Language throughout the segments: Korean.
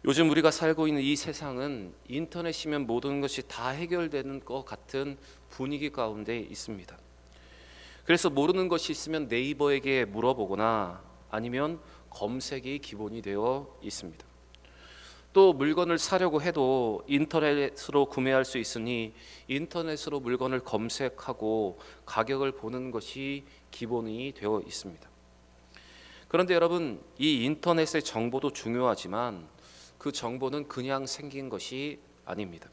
요즘 우리가 살고 있는 이 세상은 인터넷이면 모든 것이 다 해결되는 것 같은 분위기 가운데 있습니다. 그래서 모르는 것이 있으면 네이버에게 물어보거나 아니면 검색이 기본이 되어 있습니다. 또 물건을 사려고 해도 인터넷으로 구매할 수 있으니 인터넷으로 물건을 검색하고 가격을 보는 것이 기본이 되어 있습니다. 그런데 여러분, 이 인터넷의 정보도 중요하지만 그 정보는 그냥 생긴 것이 아닙니다.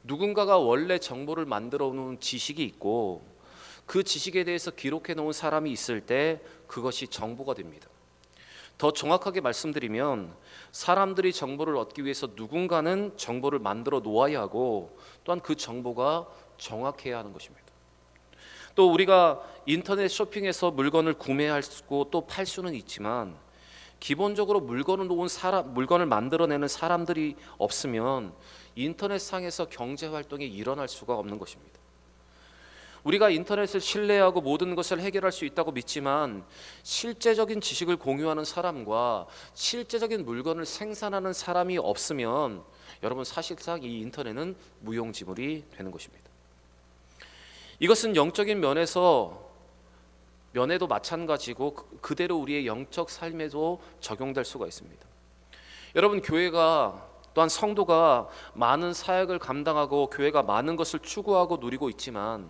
누군가가 원래 정보를 만들어 놓은 지식이 있고 그 지식에 대해서 기록해 놓은 사람이 있을 때 그것이 정보가 됩니다. 더 정확하게 말씀드리면 사람들이 정보를 얻기 위해서 누군가는 정보를 만들어 놓아야 하고 또한 그 정보가 정확해야 하는 것입니다. 또 우리가 인터넷 쇼핑에서 물건을 구매하고 또 팔 수는 있지만 기본적으로 물건을 만들어내는 사람들이 없으면 인터넷 상에서 경제 활동이 일어날 수가 없는 것입니다. 우리가 인터넷을 신뢰하고 모든 것을 해결할 수 있다고 믿지만 실제적인 지식을 공유하는 사람과 실제적인 물건을 생산하는 사람이 없으면 여러분, 사실상 이 인터넷은 무용지물이 되는 것입니다. 이것은 영적인 면에도 마찬가지고 그대로 우리의 영적 삶에도 적용될 수가 있습니다. 여러분, 교회가 또한 성도가 많은 사역을 감당하고 교회가 많은 것을 추구하고 누리고 있지만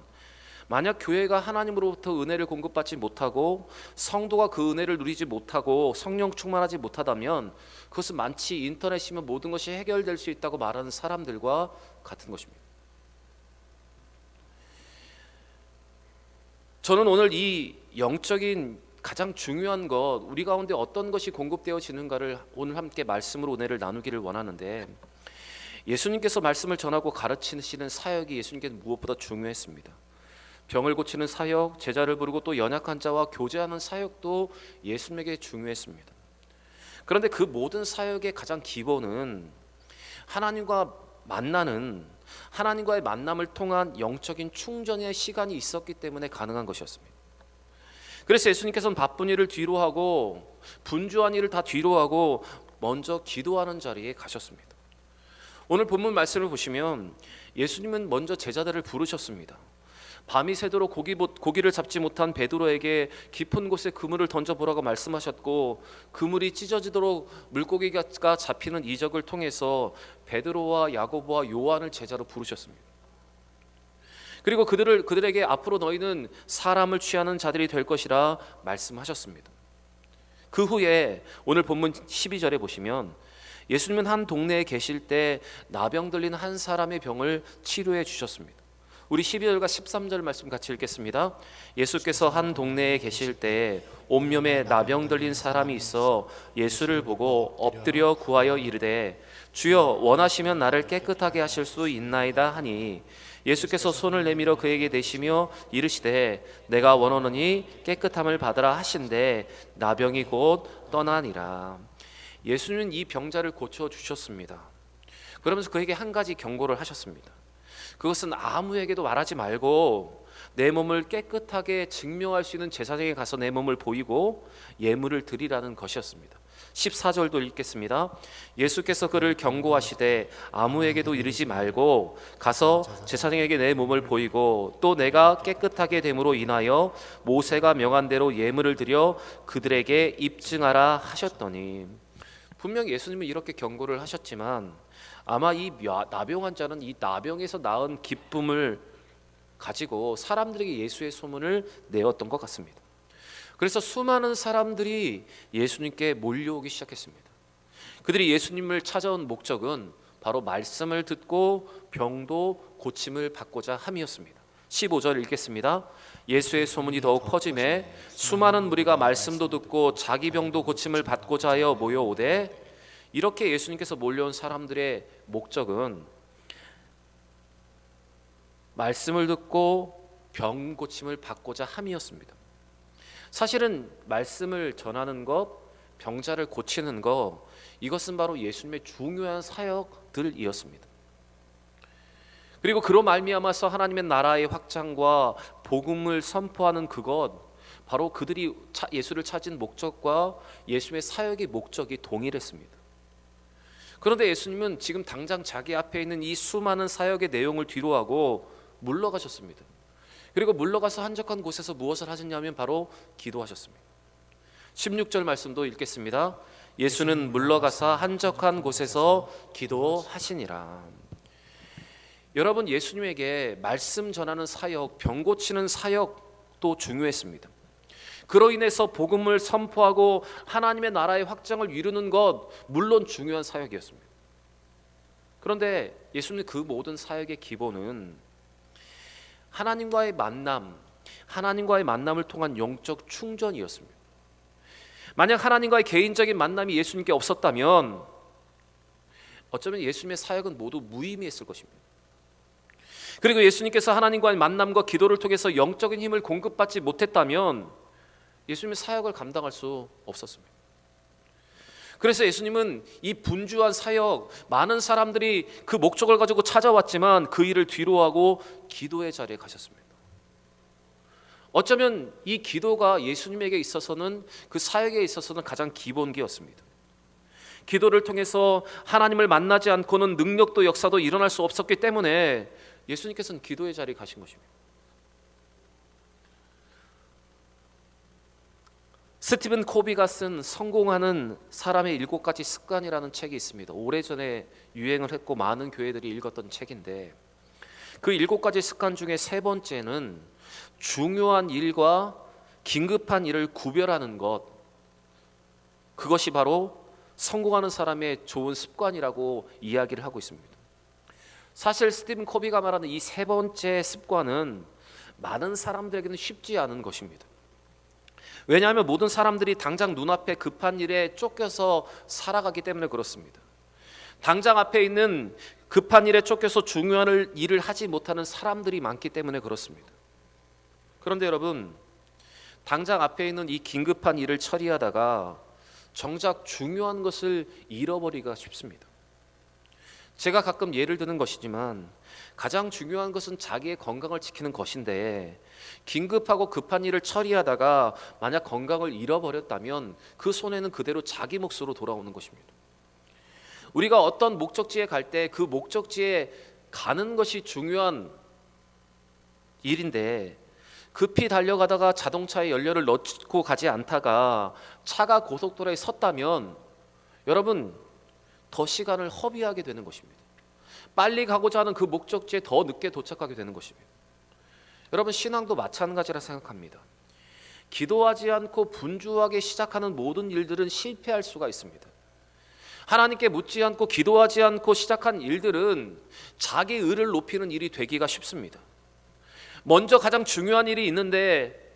만약 교회가 하나님으로부터 은혜를 공급받지 못하고 성도가 그 은혜를 누리지 못하고 성령 충만하지 못하다면 그것은 마치 인터넷이면 모든 것이 해결될 수 있다고 말하는 사람들과 같은 것입니다. 저는 오늘 이 영적인 가장 중요한 것, 우리 가운데 어떤 것이 공급되어지는가를 오늘 함께 말씀으로 은혜를 나누기를 원하는데, 예수님께서 말씀을 전하고 가르치시는 사역이 예수님께는 무엇보다 중요했습니다. 병을 고치는 사역, 제자를 부르고 또 연약한 자와 교제하는 사역도 예수님에게 중요했습니다. 그런데 그 모든 사역의 가장 기본은 하나님과의 만남을 통한 영적인 충전의 시간이 있었기 때문에 가능한 것이었습니다. 그래서 예수님께서는 바쁜 일을 뒤로 하고 분주한 일을 다 뒤로 하고 먼저 기도하는 자리에 가셨습니다. 오늘 본문 말씀을 보시면 예수님은 먼저 제자들을 부르셨습니다. 밤이 새도록 고기를 잡지 못한 베드로에게 깊은 곳에 그물을 던져보라고 말씀하셨고, 그물이 찢어지도록 물고기가 잡히는 이적을 통해서 베드로와 야고보와 요한을 제자로 부르셨습니다. 그리고 그들에게 앞으로 너희는 사람을 취하는 자들이 될 것이라 말씀하셨습니다. 그 후에 오늘 본문 12절에 보시면 예수님은 한 동네에 계실 때 나병 들린 한 사람의 병을 치료해 주셨습니다. 우리 12절과 13절 말씀 같이 읽겠습니다. 예수께서 한 동네에 계실 때 온몸에 나병 들린 사람이 있어 예수를 보고 엎드려 구하여 이르되 주여 원하시면 나를 깨끗하게 하실 수 있나이다 하니 예수께서 손을 내밀어 그에게 대시며 이르시되 내가 원하노니 깨끗함을 받으라 하신대 나병이 곧 떠나니라. 예수님은 이 병자를 고쳐주셨습니다. 그러면서 그에게 한 가지 경고를 하셨습니다. 그것은 아무에게도 말하지 말고 내 몸을 깨끗하게 증명할 수 있는 제사장에 가서 내 몸을 보이고 예물을 드리라는 것이었습니다. 14절도 읽겠습니다. 예수께서 그를 경고하시되 아무에게도 이르지 말고 가서 제사장에게 내 몸을 보이고 또 내가 깨끗하게 됨으로 인하여 모세가 명한 대로 예물을 드려 그들에게 입증하라 하셨더니, 분명히 예수님은 이렇게 경고를 하셨지만 아마 이 나병 환자는 이 나병에서 나은 기쁨을 가지고 사람들에게 예수의 소문을 내었던 것 같습니다. 그래서 수많은 사람들이 예수님께 몰려오기 시작했습니다. 그들이 예수님을 찾아온 목적은 바로 말씀을 듣고 병도 고침을 받고자 함이었습니다. 15절 읽겠습니다. 예수의 소문이 더욱 퍼지매 수많은 무리가 말씀도 듣고 자기 병도 고침을 받고자 하여 모여오되, 이렇게 예수님께서 몰려온 사람들의 목적은 말씀을 듣고 병 고침을 받고자 함이었습니다. 사실은 말씀을 전하는 것, 병자를 고치는 것, 이것은 바로 예수님의 중요한 사역들이었습니다. 그리고 그로 말미암아서 하나님의 나라의 확장과 복음을 선포하는 그것, 바로 그들이 예수를 찾은 목적과 예수님의 사역의 목적이 동일했습니다. 그런데 예수님은 지금 당장 자기 앞에 있는 이 수많은 사역의 내용을 뒤로하고 물러가셨습니다. 그리고 물러가서 한적한 곳에서 무엇을 하셨냐면 바로 기도하셨습니다. 16절 말씀도 읽겠습니다. 예수는 물러가사 한적한 곳에서 기도하시니라. 여러분, 예수님에게 말씀 전하는 사역, 병 고치는 사역도 중요했습니다. 그로 인해서 복음을 선포하고 하나님의 나라의 확장을 이루는 것 물론 중요한 사역이었습니다. 그런데 예수님 그 모든 사역의 기본은 하나님과의 만남을 통한 영적 충전이었습니다. 만약 하나님과의 개인적인 만남이 예수님께 없었다면 어쩌면 예수님의 사역은 모두 무의미했을 것입니다. 그리고 예수님께서 하나님과의 만남과 기도를 통해서 영적인 힘을 공급받지 못했다면 예수님의 사역을 감당할 수 없었습니다. 그래서 예수님은 이 분주한 사역, 많은 사람들이 그 목적을 가지고 찾아왔지만 그 일을 뒤로하고 기도의 자리에 가셨습니다. 어쩌면 이 기도가 예수님에게 있어서는, 그 사역에 있어서는 가장 기본기였습니다. 기도를 통해서 하나님을 만나지 않고는 능력도 역사도 일어날 수 없었기 때문에 예수님께서는 기도의 자리에 가신 것입니다. 스티븐 코비가 쓴 성공하는 사람의 7가지 습관이라는 책이 있습니다. 오래전에 유행을 했고 많은 교회들이 읽었던 책인데, 그 7가지 습관 중에 3번째는 중요한 일과 긴급한 일을 구별하는 것, 그것이 바로 성공하는 사람의 좋은 습관이라고 이야기를 하고 있습니다. 사실 스티븐 코비가 말하는 이 3번째 습관은 많은 사람들에게는 쉽지 않은 것입니다. 왜냐하면 모든 사람들이 당장 눈앞에 급한 일에 쫓겨서 살아가기 때문에 그렇습니다. 당장 앞에 있는 급한 일에 쫓겨서 중요한 일을 하지 못하는 사람들이 많기 때문에 그렇습니다. 그런데 여러분, 당장 앞에 있는 이 긴급한 일을 처리하다가 정작 중요한 것을 잃어버리기가 쉽습니다. 제가 가끔 예를 드는 것이지만 가장 중요한 것은 자기의 건강을 지키는 것인데 긴급하고 급한 일을 처리하다가 만약 건강을 잃어버렸다면 그 손해는 그대로 자기 몫으로 돌아오는 것입니다. 우리가 어떤 목적지에 갈 때 그 목적지에 가는 것이 중요한 일인데 급히 달려가다가 자동차에 연료를 넣고 가지 않다가 차가 고속도로에 섰다면 여러분, 더 시간을 허비하게 되는 것입니다. 빨리 가고자 하는 그 목적지에 더 늦게 도착하게 되는 것입니다. 여러분, 신앙도 마찬가지라 생각합니다. 기도하지 않고 분주하게 시작하는 모든 일들은 실패할 수가 있습니다. 하나님께 묻지 않고 기도하지 않고 시작한 일들은 자기 의를 높이는 일이 되기가 쉽습니다. 먼저 가장 중요한 일이 있는데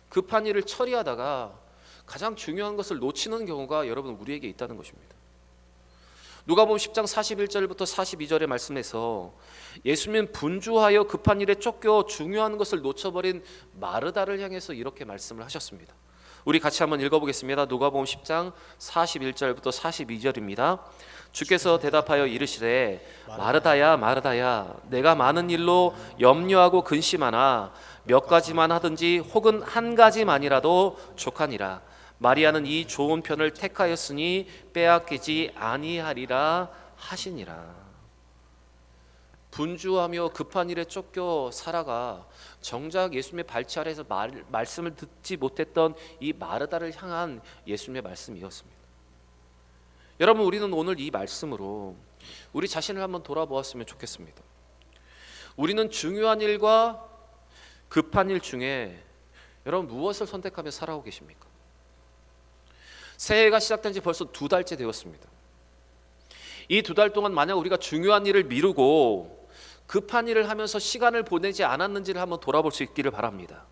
급한 일을 처리하다가 가장 중요한 것을 놓치는 경우가 여러분 우리에게 있다는 것입니다. 누가복음 10장 41절부터 42절의 말씀에서 예수님은 분주하여 급한 일에 쫓겨 중요한 것을 놓쳐버린 마르다를 향해서 이렇게 말씀을 하셨습니다. 우리 같이 한번 읽어보겠습니다. 누가복음 10장 41절부터 42절입니다. 주께서 대답하여 이르시되 마르다야 마르다야, 내가 많은 일로 염려하고 근심하나 몇 가지만 하든지 혹은 한 가지만이라도 족하니라. 마리아는 이 좋은 편을 택하였으니 빼앗기지 아니하리라 하시니라. 분주하며 급한 일에 쫓겨 살아가 정작 예수님의 발치 아래에서 말씀을 듣지 못했던 이 마르다를 향한 예수님의 말씀이었습니다. 여러분, 우리는 오늘 이 말씀으로 우리 자신을 한번 돌아보았으면 좋겠습니다. 우리는 중요한 일과 급한 일 중에 여러분 무엇을 선택하며 살아오고 계십니까? 새해가 시작된 지 벌써 2달째 되었습니다. 이 2달 동안 만약 우리가 중요한 일을 미루고 급한 일을 하면서 시간을 보내지 않았는지를 한번 돌아볼 수 있기를 바랍니다.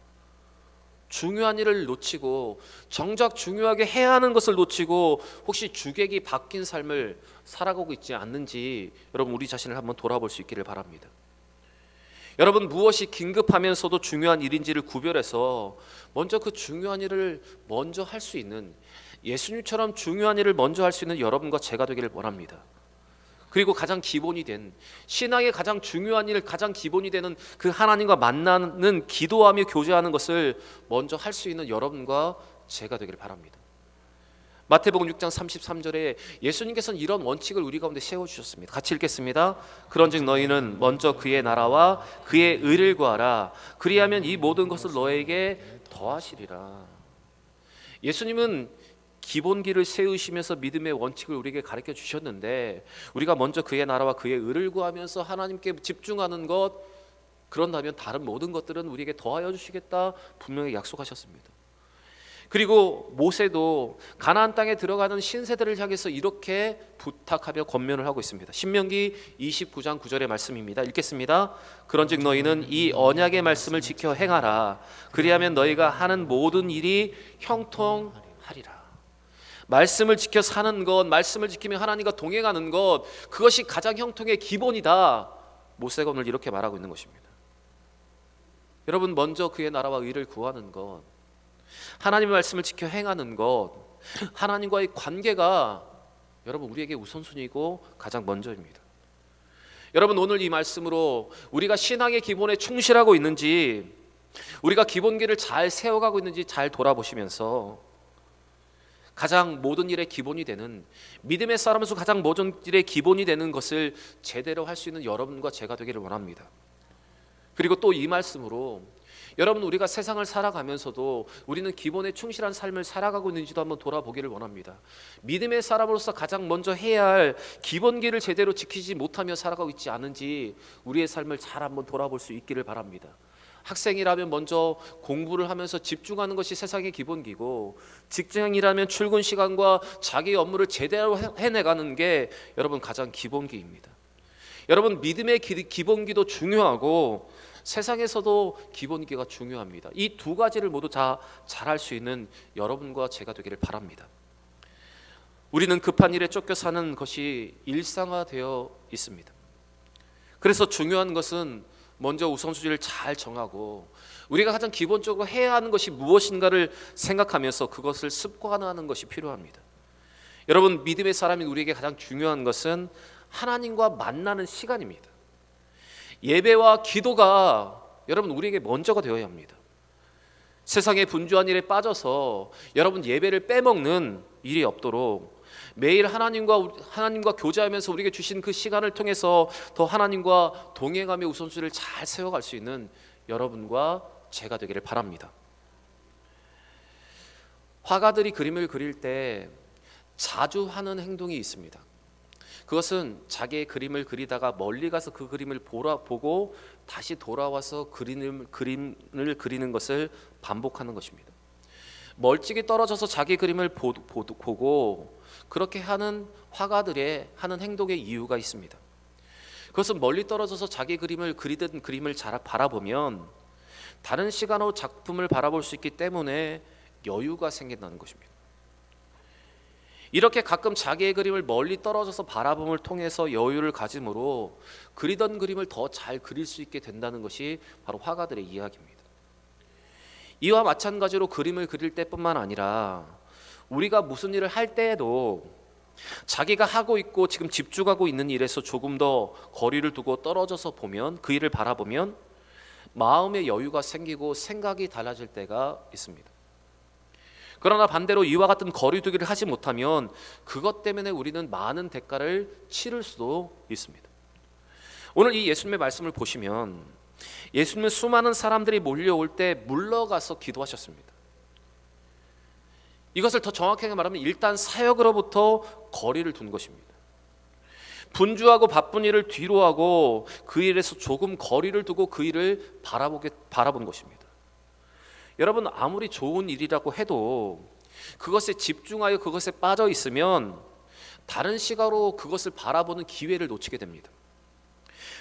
중요한 일을 놓치고 정작 중요하게 해야 하는 것을 놓치고 혹시 주객이 바뀐 삶을 살아가고 있지 않는지 여러분 우리 자신을 한번 돌아볼 수 있기를 바랍니다. 여러분, 무엇이 긴급하면서도 중요한 일인지를 구별해서 먼저 그 중요한 일을 먼저 할 수 있는, 예수님처럼 중요한 일을 먼저 할 수 있는 여러분과 제가 되기를 원합니다. 그리고 가장 기본이 된 신앙의 가장 중요한 일, 가장 기본이 되는 그 하나님과 만나는, 기도하며 교제하는 것을 먼저 할 수 있는 여러분과 제가 되기를 바랍니다. 마태복음 6장 33절에 예수님께서는 이런 원칙을 우리 가운데 세워주셨습니다. 같이 읽겠습니다. 그런즉 너희는 먼저 그의 나라와 그의 의를 구하라. 그리하면 이 모든 것을 너에게 더하시리라. 예수님은 기본기를 세우시면서 믿음의 원칙을 우리에게 가르쳐 주셨는데, 우리가 먼저 그의 나라와 그의 의를 구하면서 하나님께 집중하는 것, 그런다면 다른 모든 것들은 우리에게 더하여 주시겠다 분명히 약속하셨습니다. 그리고 모세도 가나안 땅에 들어가는 신세대를 향해서 이렇게 부탁하며 권면을 하고 있습니다. 신명기 29장 9절의 말씀입니다. 읽겠습니다. 그런즉 너희는 이 언약의 말씀을 지켜 행하라. 그리하면 너희가 하는 모든 일이 형통하리라. 말씀을 지켜 사는 것, 말씀을 지키며 하나님과 동행하는 것, 그것이 가장 형통의 기본이다. 모세가 오늘 이렇게 말하고 있는 것입니다. 여러분, 먼저 그의 나라와 의를 구하는 것, 하나님의 말씀을 지켜 행하는 것, 하나님과의 관계가 여러분 우리에게 우선순위고 가장 먼저입니다. 여러분, 오늘 이 말씀으로 우리가 신앙의 기본에 충실하고 있는지, 우리가 기본기를 잘 세워가고 있는지 잘 돌아보시면서 가장 모든 일의 기본이 되는, 믿음의 사람으로서 가장 모든 일의 기본이 되는 것을 제대로 할 수 있는 여러분과 제가 되기를 원합니다. 그리고 또 이 말씀으로 여러분, 우리가 세상을 살아가면서도 우리는 기본에 충실한 삶을 살아가고 있는지도 한번 돌아보기를 원합니다. 믿음의 사람으로서 가장 먼저 해야 할 기본기를 제대로 지키지 못하며 살아가고 있지 않은지 우리의 삶을 잘 한번 돌아볼 수 있기를 바랍니다. 학생이라면 먼저 공부를 하면서 집중하는 것이 세상의 기본기고, 직장이라면 출근 시간과 자기 업무를 제대로 해내가는 게 여러분 가장 기본기입니다. 여러분, 믿음의 기본기도 중요하고 세상에서도 기본기가 중요합니다. 이 두 가지를 모두 다 잘할 수 있는 여러분과 제가 되기를 바랍니다. 우리는 급한 일에 쫓겨 사는 것이 일상화되어 있습니다. 그래서 중요한 것은 먼저 우선순위를 잘 정하고 우리가 가장 기본적으로 해야 하는 것이 무엇인가를 생각하면서 그것을 습관화하는 것이 필요합니다. 여러분, 믿음의 사람인 우리에게 가장 중요한 것은 하나님과 만나는 시간입니다. 예배와 기도가 여러분 우리에게 먼저가 되어야 합니다. 세상의 분주한 일에 빠져서 여러분 예배를 빼먹는 일이 없도록 매일 하나님과 교제하면서 우리에게 주신 그 시간을 통해서 더 하나님과 동행하며 우선순위를 잘 세워갈 수 있는 여러분과 제가 되기를 바랍니다. 화가들이 그림을 그릴 때 자주 하는 행동이 있습니다. 그것은 자기의 그림을 그리다가 멀리 가서 그 그림을 보고 다시 돌아와서 그림을 그리는 것을 반복하는 것입니다. 멀찍이 떨어져서 자기 그림을 보고 그렇게 하는 화가들의 하는 행동의 이유가 있습니다. 그것은 멀리 떨어져서 자기 그림을 그리던 그림을 잘 바라보면 다른 시간으로 작품을 바라볼 수 있기 때문에 여유가 생긴다는 것입니다. 이렇게 가끔 자기의 그림을 멀리 떨어져서 바라봄을 통해서 여유를 가짐으로 그리던 그림을 더 잘 그릴 수 있게 된다는 것이 바로 화가들의 이야기입니다. 이와 마찬가지로 그림을 그릴 때뿐만 아니라 우리가 무슨 일을 할 때에도 자기가 하고 있고 지금 집중하고 있는 일에서 조금 더 거리를 두고 떨어져서 보면, 그 일을 바라보면 마음의 여유가 생기고 생각이 달라질 때가 있습니다. 그러나 반대로 이와 같은 거리두기를 하지 못하면 그것 때문에 우리는 많은 대가를 치를 수도 있습니다. 오늘 이 예수님의 말씀을 보시면 예수님은 수많은 사람들이 몰려올 때 물러가서 기도하셨습니다. 이것을 더 정확하게 말하면 일단 사역으로부터 거리를 둔 것입니다. 분주하고 바쁜 일을 뒤로 하고 그 일에서 조금 거리를 두고 그 일을 바라본 것입니다. 여러분, 아무리 좋은 일이라고 해도 그것에 집중하여 그것에 빠져 있으면 다른 시각으로 그것을 바라보는 기회를 놓치게 됩니다.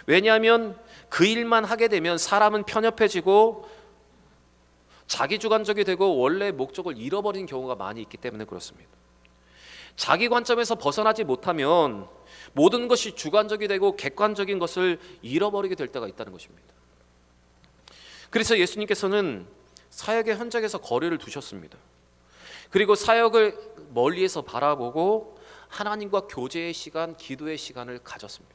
왜냐하면 그 일만 하게 되면 사람은 편협해지고 자기주관적이 되고 원래 목적을 잃어버리는 경우가 많이 있기 때문에 그렇습니다. 자기 관점에서 벗어나지 못하면 모든 것이 주관적이 되고 객관적인 것을 잃어버리게 될 때가 있다는 것입니다. 그래서 예수님께서는 사역의 현장에서 거리를 두셨습니다. 그리고 사역을 멀리에서 바라보고 하나님과 교제의 시간, 기도의 시간을 가졌습니다.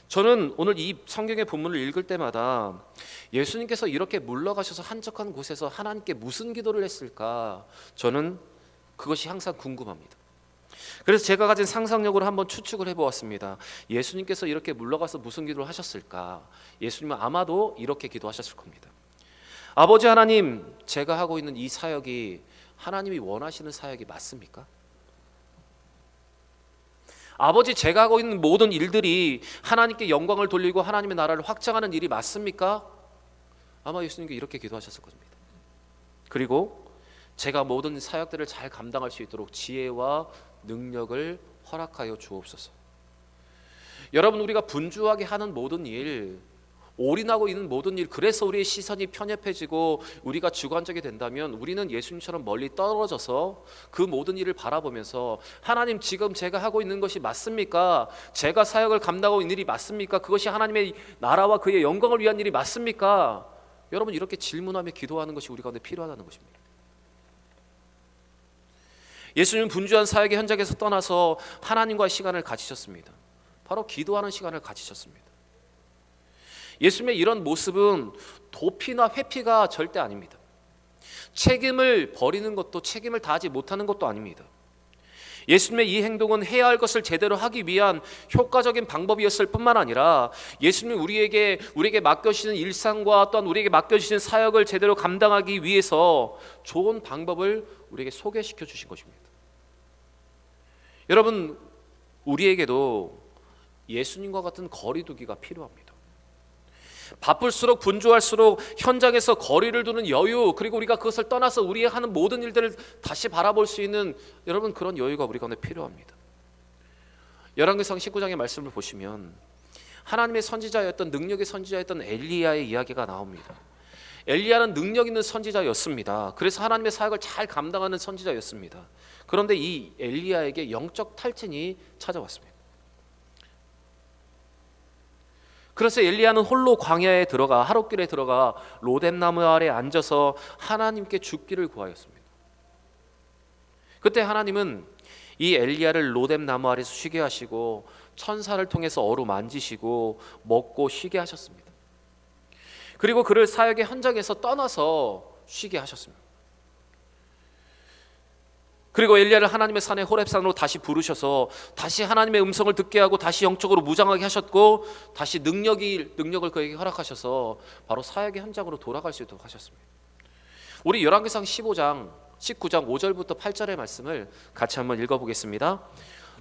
저는 오늘 이 성경의 본문을 읽을 때마다 예수님께서 이렇게 물러가셔서 한적한 곳에서 하나님께 무슨 기도를 했을까, 저는 그것이 항상 궁금합니다. 그래서 제가 가진 상상력으로 한번 추측을 해보았습니다. 예수님께서 이렇게 물러가서 무슨 기도를 하셨을까? 예수님은 아마도 이렇게 기도하셨을 겁니다. 아버지 하나님, 제가 하고 있는 이 사역이 하나님이 원하시는 사역이 맞습니까? 아버지, 제가 하고 있는 모든 일들이 하나님께 영광을 돌리고 하나님의 나라를 확장하는 일이 맞습니까? 아마 예수님께 이렇게 기도하셨을 겁니다. 그리고 제가 모든 사역들을 잘 감당할 수 있도록 지혜와 능력을 허락하여 주옵소서. 여러분, 우리가 분주하게 하는 모든 일, 올인하고 있는 모든 일, 그래서 우리의 시선이 편협해지고 우리가 주관적이 된다면 우리는 예수님처럼 멀리 떨어져서 그 모든 일을 바라보면서 하나님, 지금 제가 하고 있는 것이 맞습니까? 제가 사역을 감당하고 있는 일이 맞습니까? 그것이 하나님의 나라와 그의 영광을 위한 일이 맞습니까? 여러분, 이렇게 질문하며 기도하는 것이 우리 가운데 필요하다는 것입니다. 예수님은 분주한 사역의 현장에서 떠나서 하나님과의 시간을 가지셨습니다. 바로 기도하는 시간을 가지셨습니다. 예수님의 이런 모습은 도피나 회피가 절대 아닙니다. 책임을 버리는 것도 책임을 다하지 못하는 것도 아닙니다. 예수님의 이 행동은 해야 할 것을 제대로 하기 위한 효과적인 방법이었을 뿐만 아니라 예수님이 우리에게 맡겨주시는 일상과 또한 우리에게 맡겨주시는 사역을 제대로 감당하기 위해서 좋은 방법을 우리에게 소개시켜 주신 것입니다. 여러분, 우리에게도 예수님과 같은 거리두기가 필요합니다. 바쁠수록 분주할수록 현장에서 거리를 두는 여유, 그리고 우리가 그것을 떠나서 우리의 하는 모든 일들을 다시 바라볼 수 있는 여러분, 그런 여유가 우리 가운데 필요합니다. 열왕기상 19장의 말씀을 보시면 하나님의 선지자였던, 능력의 선지자였던 엘리야의 이야기가 나옵니다. 엘리야는 능력 있는 선지자였습니다. 그래서 하나님의 사역을 잘 감당하는 선지자였습니다. 그런데 이 엘리야에게 영적 탈진이 찾아왔습니다. 그래서 엘리야는 홀로 광야에 들어가, 하룻길에 들어가 로뎀나무 아래 앉아서 하나님께 죽기를 구하였습니다. 그때 하나님은 이 엘리야를 로뎀나무 아래서 쉬게 하시고 천사를 통해서 어루만지시고 먹고 쉬게 하셨습니다. 그리고 그를 사역의 현장에서 떠나서 쉬게 하셨습니다. 그리고 엘리야를 하나님의 산에 호렙산으로 다시 부르셔서 다시 하나님의 음성을 듣게 하고 다시 영적으로 무장하게 하셨고 다시 능력을 그에게 허락하셔서 바로 사역의 현장으로 돌아갈 수 있도록 하셨습니다. 우리 열왕기상 19장 5절부터 8절의 말씀을 같이 한번 읽어보겠습니다.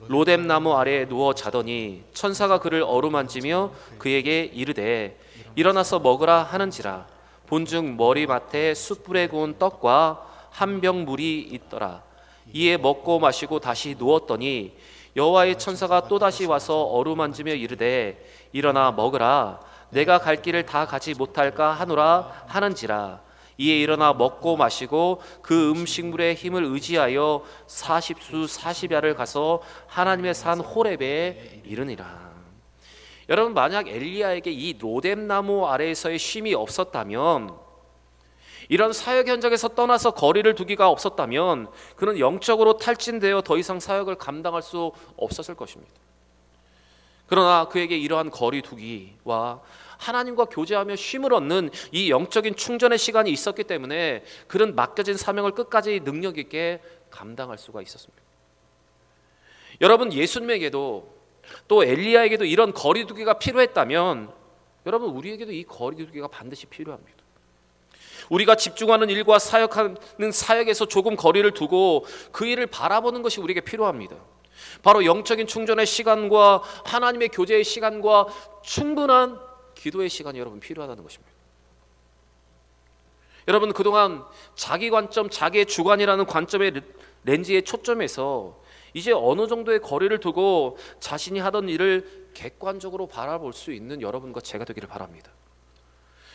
로뎀나무 아래에 누워 자더니 천사가 그를 어루만지며 그에게 이르되 일어나서 먹으라 하는지라. 본즉 머리맡에 숯불에 구운 떡과 한 병 물이 있더라. 이에 먹고 마시고 다시 누웠더니 여호와의 천사가 또다시 와서 어루만지며 이르되 일어나 먹으라. 내가 갈 길을 다 가지 못할까 하노라 하는지라. 이에 일어나 먹고 마시고 그 음식물의 힘을 의지하여 40수 40야를 가서 하나님의 산 호렙에 이르니라. 여러분, 만약 엘리야에게 이 로뎀나무 아래에서의 쉼이 없었다면, 이런 사역 현장에서 떠나서 거리를 두기가 없었다면 그는 영적으로 탈진되어 더 이상 사역을 감당할 수 없었을 것입니다. 그러나 그에게 이러한 거리두기와 하나님과 교제하며 쉼을 얻는 이 영적인 충전의 시간이 있었기 때문에 그는 맡겨진 사명을 끝까지 능력 있게 감당할 수가 있었습니다. 여러분, 예수님에게도 또 엘리야에게도 이런 거리두기가 필요했다면 여러분, 우리에게도 이 거리두기가 반드시 필요합니다. 우리가 집중하는 일과 사역하는 사역에서 조금 거리를 두고 그 일을 바라보는 것이 우리에게 필요합니다. 바로 영적인 충전의 시간과 하나님의 교제의 시간과 충분한 기도의 시간이 여러분 필요하다는 것입니다. 여러분, 그동안 자기 관점, 자기의 주관이라는 관점의 렌즈의 초점에서 이제 어느 정도의 거리를 두고 자신이 하던 일을 객관적으로 바라볼 수 있는 여러분과 제가 되기를 바랍니다.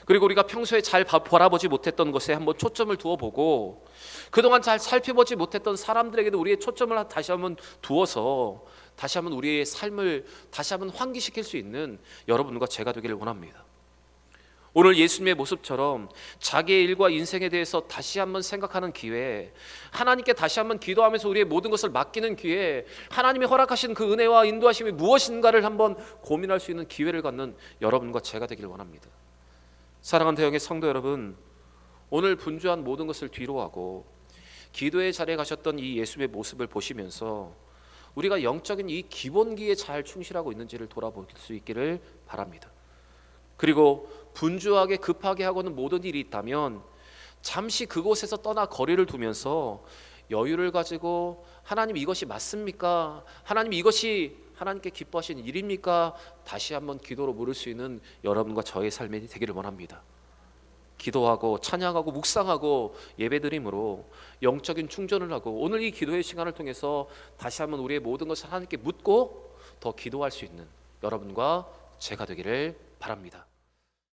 그리고 우리가 평소에 잘 바라보지 못했던 것에 한번 초점을 두어보고 그동안 잘 살펴보지 못했던 사람들에게도 우리의 초점을 다시 한번 두어서 다시 한번 우리의 삶을 다시 한번 환기시킬 수 있는 여러분과 제가 되기를 원합니다. 오늘 예수님의 모습처럼 자기의 일과 인생에 대해서 다시 한번 생각하는 기회, 하나님께 다시 한번 기도하면서 우리의 모든 것을 맡기는 기회, 하나님이 허락하신 그 은혜와 인도하심이 무엇인가를 한번 고민할 수 있는 기회를 갖는 여러분과 제가 되기를 원합니다. 사랑하는 대형의 성도 여러분, 오늘 분주한 모든 것을 뒤로하고 기도의 자리에 가셨던 이 예수의 모습을 보시면서 우리가 영적인 이 기본기에 잘 충실하고 있는지를 돌아볼 수 있기를 바랍니다. 그리고 분주하게 급하게 하고는 모든 일이 있다면 잠시 그곳에서 떠나 거리를 두면서 여유를 가지고 하나님 이것이 맞습니까? 하나님 이것이 하나님께 기뻐하시는 일입니까? 다시 한번 기도로 물을 수 있는 여러분과 저의 삶이 되기를 원합니다. 기도하고 찬양하고 묵상하고 예배드림으로 영적인 충전을 하고 오늘 이 기도의 시간을 통해서 다시 한번 우리의 모든 것을 하나님께 묻고 더 기도할 수 있는 여러분과 제가 되기를 바랍니다.